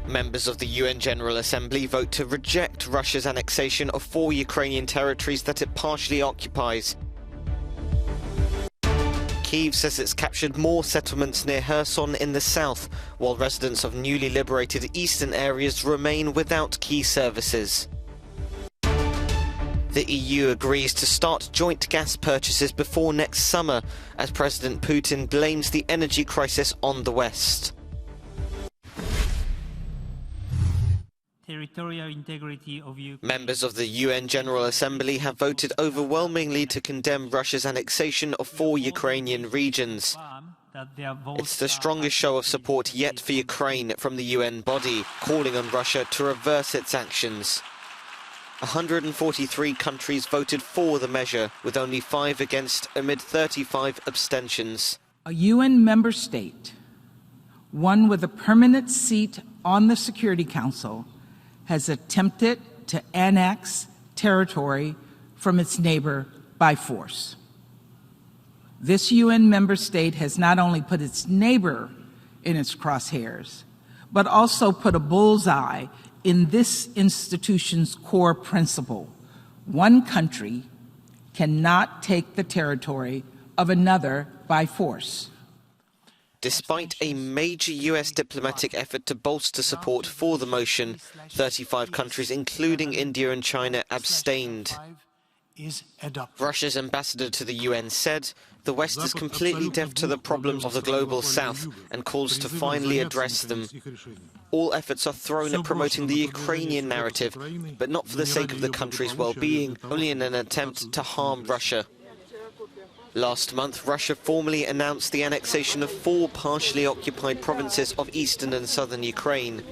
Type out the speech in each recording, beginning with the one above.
Members of the UN General Assembly vote to reject Russia's annexation of 4 Ukrainian territories that it partially occupies. Kyiv says it's captured more settlements near Kherson in the south, while residents of newly liberated eastern areas remain without key services. The EU agrees to start joint gas purchases before next summer, as President Putin blames the energy crisis on the West. Territorial integrity of Ukraine. Members of the UN General Assembly have voted overwhelmingly to condemn Russia's annexation of 4 Ukrainian regions. It's the strongest show of support yet for Ukraine from the UN body, calling on Russia to reverse its actions. 143 countries voted for the measure, with only 5 against amid 35 abstentions. A UN member state, one with a permanent seat on the Security Council, has attempted to annex territory from its neighbor by force. This UN member state has not only put its neighbor in its crosshairs, but also put a bullseye in this institution's core principle: one country cannot take the territory of another by force. Despite a major US diplomatic effort to bolster support for the motion, 35 countries, including India and China, abstained. Russia's ambassador to the UN said, "The West is completely deaf to the problems of the global South and calls to finally address them. All efforts are thrown at promoting the Ukrainian narrative, but not for the sake of the country's well-being, only in an attempt to harm Russia." Last month, Russia formally announced the annexation of 4 partially occupied provinces of eastern and southern Ukraine.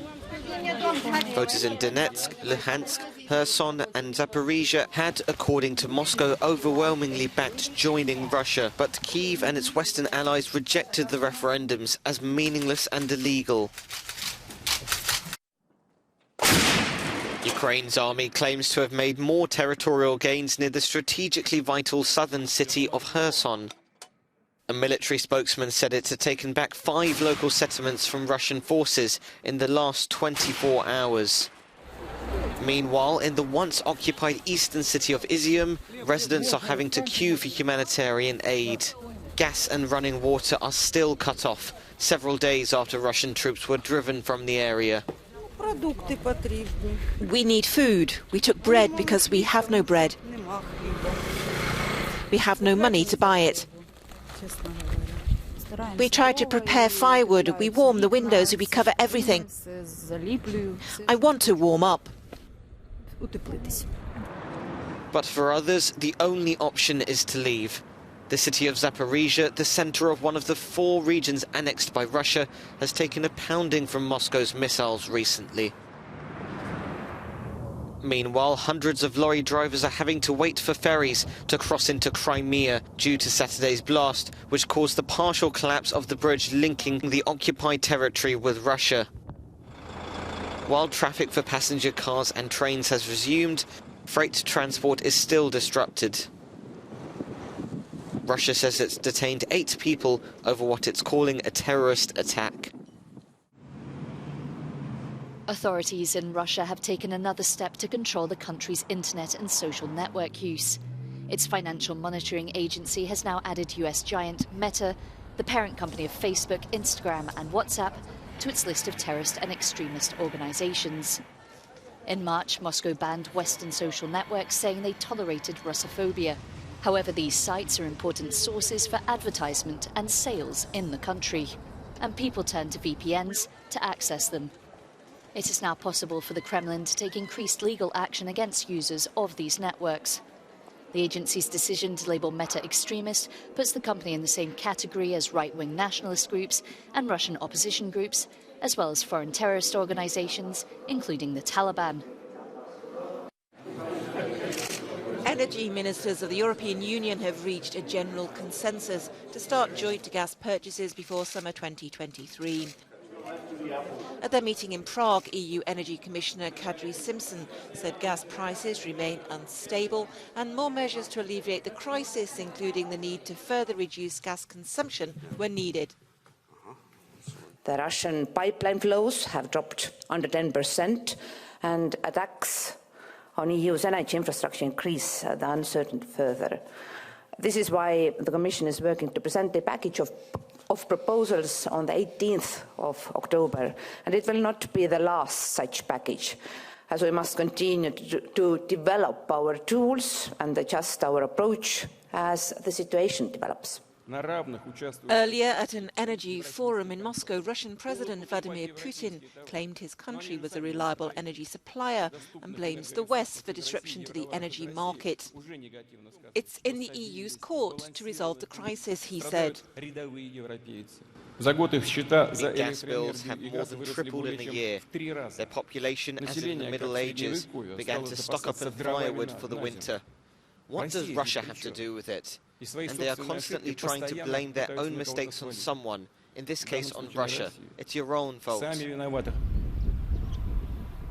Voters in Donetsk, Luhansk, Kherson and Zaporizhia had, according to Moscow, overwhelmingly backed joining Russia, but Kyiv and its Western allies rejected the referendums as meaningless and illegal. Ukraine's army claims to have made more territorial gains near the strategically vital southern city of Kherson. A military spokesman said it had taken back 5 local settlements from Russian forces in the last 24 hours. Meanwhile, in the once-occupied eastern city of Izium, residents are having to queue for humanitarian aid. Gas and running water are still cut off, several days after Russian troops were driven from the area. We need food. We took bread because we have no bread. We have no money to buy it. We try to prepare firewood, we warm the windows, we cover everything. I want to warm up. But for others, the only option is to leave. The city of Zaporizhia, the center of one of the 4 regions annexed by Russia, has taken a pounding from Moscow's missiles recently. Meanwhile, hundreds of lorry drivers are having to wait for ferries to cross into Crimea due to Saturday's blast, which caused the partial collapse of the bridge linking the occupied territory with Russia. While traffic for passenger cars and trains has resumed, freight transport is still disrupted. Russia says it's detained 8 people over what it's calling a terrorist attack. Authorities in Russia have taken another step to control the country's internet and social network use. Its financial monitoring agency has now added US giant Meta, the parent company of Facebook, Instagram and WhatsApp, to its list of terrorist and extremist organizations. In March, Moscow banned Western social networks, saying they tolerated Russophobia. However, these sites are important sources for advertisement and sales in the country, and people turn to VPNs to access them. It is now possible for the Kremlin to take increased legal action against users of these networks. The agency's decision to label Meta extremist puts the company in the same category as right-wing nationalist groups and Russian opposition groups, as well as foreign terrorist organizations, including the Taliban. Energy ministers of the European Union have reached a general consensus to start joint gas purchases before summer 2023. At their meeting in Prague, EU Energy Commissioner Kadri Simpson said gas prices remain unstable and more measures to alleviate the crisis, including the need to further reduce gas consumption, were needed. The Russian pipeline flows have dropped under 10%, and attacks on EU's energy infrastructure increase the uncertainty further. This is why the Commission is working to present a package of proposals on the 18th of October, and it will not be the last such package, as we must continue to develop our tools and adjust our approach as the situation develops. Earlier, at an energy forum in Moscow, Russian President Vladimir Putin claimed his country was a reliable energy supplier and blames the West for disruption to the energy market. It's in the EU's court to resolve the crisis, he said. Gas bills have more than tripled in a year. Their population, as in the Middle Ages, began to stock up on firewood for the winter. What does Russia have to do with it? And they are constantly trying to blame their own mistakes on someone, in this case on Russia. It's your own fault.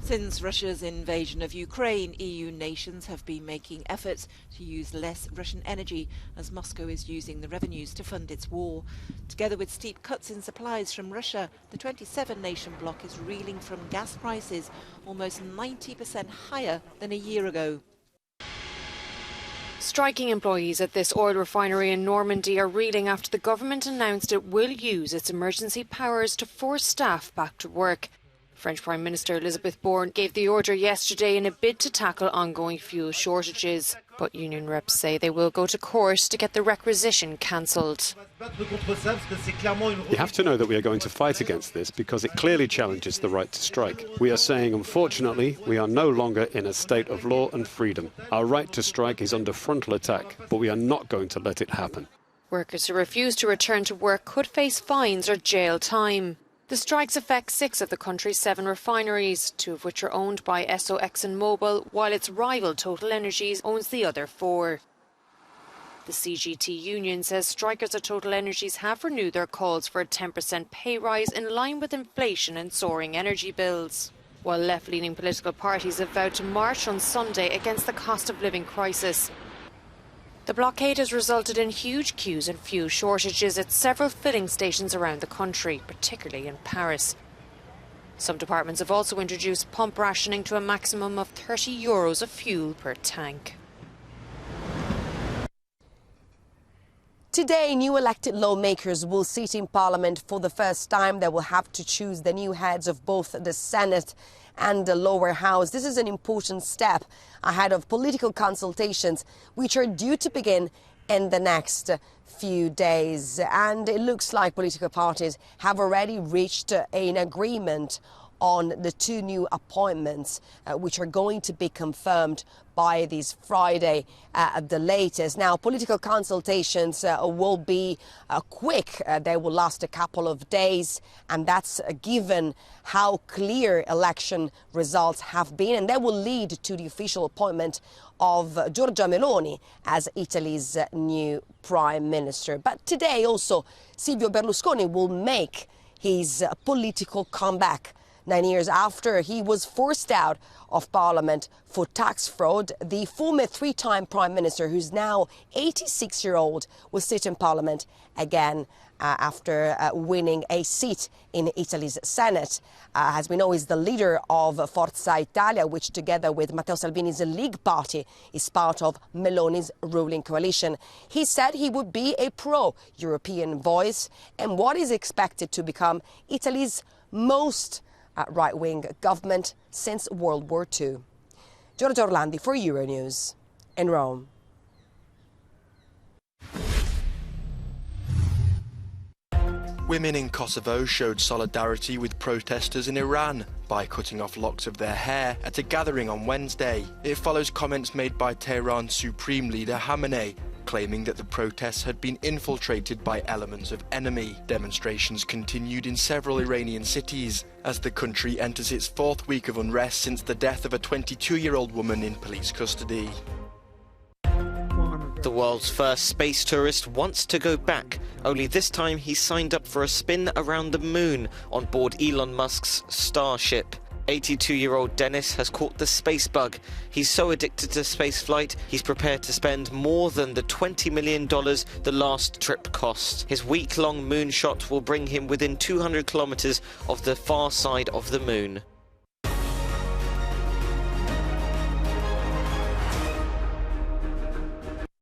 Since Russia's invasion of Ukraine, EU nations have been making efforts to use less Russian energy, as Moscow is using the revenues to fund its war. Together with steep cuts in supplies from Russia, the 27-nation bloc is reeling from gas prices almost 90% higher than a year ago. Striking employees at this oil refinery in Normandy are reeling after the government announced it will use its emergency powers to force staff back to work. French Prime Minister Elisabeth Borne gave the order yesterday in a bid to tackle ongoing fuel shortages. But union reps say they will go to court to get the requisition cancelled. You have to know that we are going to fight against this because it clearly challenges the right to strike. We are saying, unfortunately, we are no longer in a state of law and freedom. Our right to strike is under frontal attack, but we are not going to let it happen. Workers who refuse to return to work could face fines or jail time. The strikes affect 6 of the country's 7 refineries, 2 of which are owned by Esso ExxonMobil, while its rival Total Energies owns the other 4. The CGT union says strikers at Total Energies have renewed their calls for a 10% pay rise in line with inflation and soaring energy bills, while left-leaning political parties have vowed to march on Sunday against the cost of living crisis. The blockade has resulted in huge queues and fuel shortages at several filling stations around the country, particularly in Paris. Some departments have also introduced pump rationing to a maximum of €30 of fuel per tank. Today, new elected lawmakers will sit in Parliament for the first time. They will have to choose the new heads of both the Senate and the lower house. This is an important step ahead of political consultations, which are due to begin in the next few days. And it looks like political parties have already reached an agreement on the 2 new appointments, which are going to be confirmed by this Friday at the latest. Now, political consultations will be quick. They will last a couple of days, and that's given how clear election results have been, and they will lead to the official appointment of Giorgia Meloni as Italy's new Prime Minister. But today also, Silvio Berlusconi will make his political comeback. 9 years after he was forced out of Parliament for tax fraud, the former 3-time Prime Minister, who's now 86-year-old, will sit in Parliament again after winning a seat in Italy's Senate. As we know, he's the leader of Forza Italia, which together with Matteo Salvini's League Party is part of Meloni's ruling coalition. He said he would be a pro-European voice and what is expected to become Italy's most right-wing government since World War II. Giorgio Orlandi for Euronews in Rome. Women in Kosovo showed solidarity with protesters in Iran by cutting off locks of their hair at a gathering on Wednesday. It follows comments made by Tehran's Supreme Leader Khamenei, claiming that the protests had been infiltrated by elements of enemy. Demonstrations continued in several Iranian cities as the country enters its 4th week of unrest since the death of a 22-year-old woman in police custody. The world's first space tourist wants to go back, only this time he signed up for a spin around the moon on board Elon Musk's Starship. 82-year-old Dennis has caught the space bug. He's so addicted to spaceflight, he's prepared to spend more than the $20 million the last trip cost. His week-long moonshot will bring him within 200 kilometers of the far side of the moon.